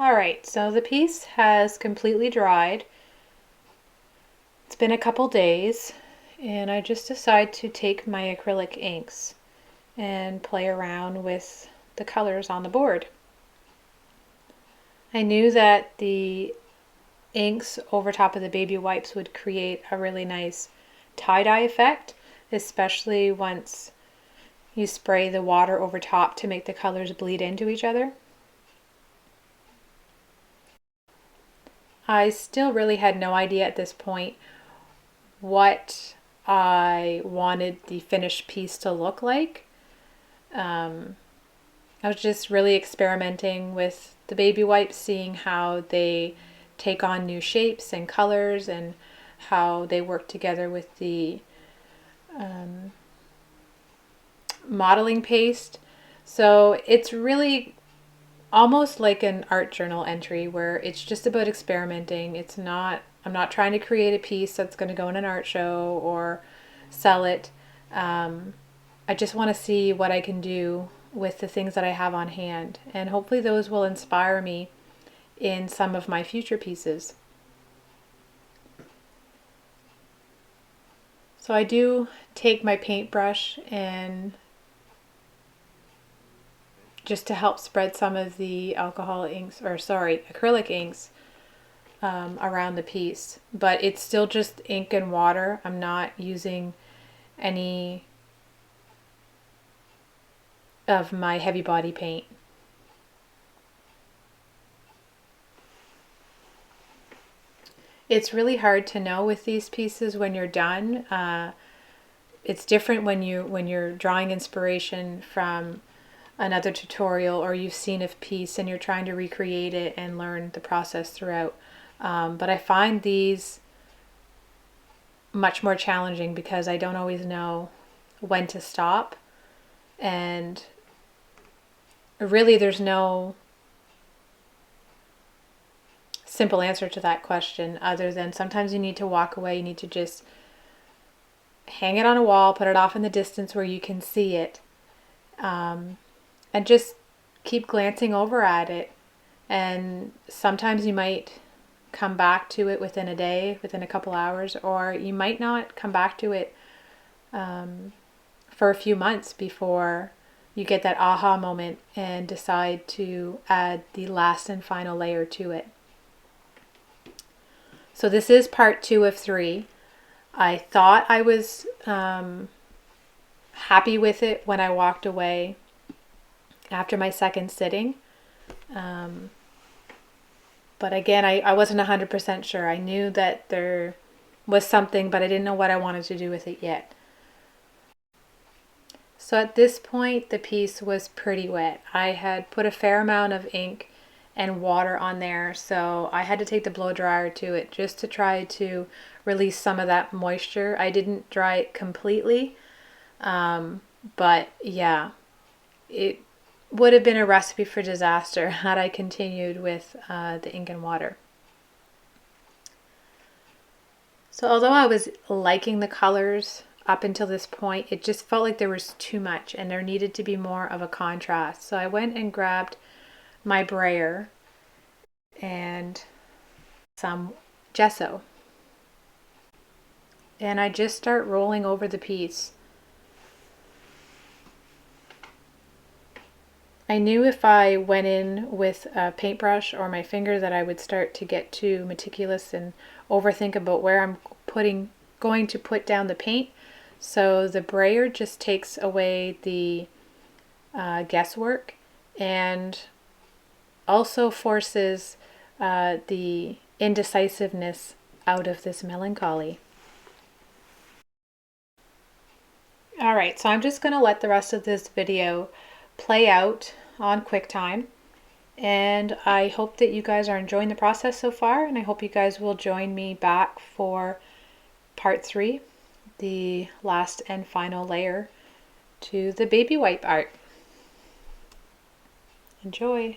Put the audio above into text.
Alright, so the piece has completely dried. It's been a couple days, and I just decided to take my acrylic inks and play around with the colors on the board. I knew that the inks over top of the baby wipes would create a really nice tie-dye effect, especially once you spray the water over top to make the colors bleed into each other. I still really had no idea at this point what I wanted the finished piece to look like. I was just really experimenting with the baby wipes, seeing how they take on new shapes and colors and how they work together with the modeling paste. So it's really almost like an art journal entry where it's just about experimenting. I'm not trying to create a piece that's going to go in an art show or sell it. I just want to see what I can do with the things that I have on hand, and hopefully those will inspire me in some of my future pieces. So I do take my paintbrush and just to help spread some of the acrylic inks around the piece, but it's still just ink and water. I'm not using any of my heavy body paint. It's really hard to know with these pieces when you're done. It's different when you're drawing inspiration from another tutorial or you've seen a piece and you're trying to recreate it and learn the process throughout. But I find these much more challenging because I don't always know when to stop, and really there's no simple answer to that question other than sometimes you need to walk away. You need to just hang it on a wall, put it off in the distance where you can see it, and just keep glancing over at it. And sometimes you might come back to it within a day, within a couple hours, or you might not come back to it for a few months before you get that aha moment and decide to add the last and final layer to it. So this is part 2 of 3. I thought I was happy with it when I walked away after my second sitting. But again, I wasn't 100% sure. I knew that there was something, but I didn't know what I wanted to do with it yet. So at this point, the piece was pretty wet. I had put a fair amount of ink and water on there, so I had to take the blow dryer to it just to try to release some of that moisture. I didn't dry it completely, but yeah, it would have been a recipe for disaster had I continued with the ink and water. So although I was liking the colors up until this point, it just felt like there was too much and there needed to be more of a contrast. So I went and grabbed my brayer and some gesso. And I just start rolling over the piece. I knew if I went in with a paintbrush or my finger that I would start to get too meticulous and overthink about where I'm going to put down the paint. So the brayer just takes away the guesswork and also forces the indecisiveness out of this melancholy. Alright, so I'm just going to let the rest of this video play out on QuickTime, and I hope that you guys are enjoying the process so far, and I hope you guys will join me back for part 3, the last and final layer to the baby wipe art. Enjoy!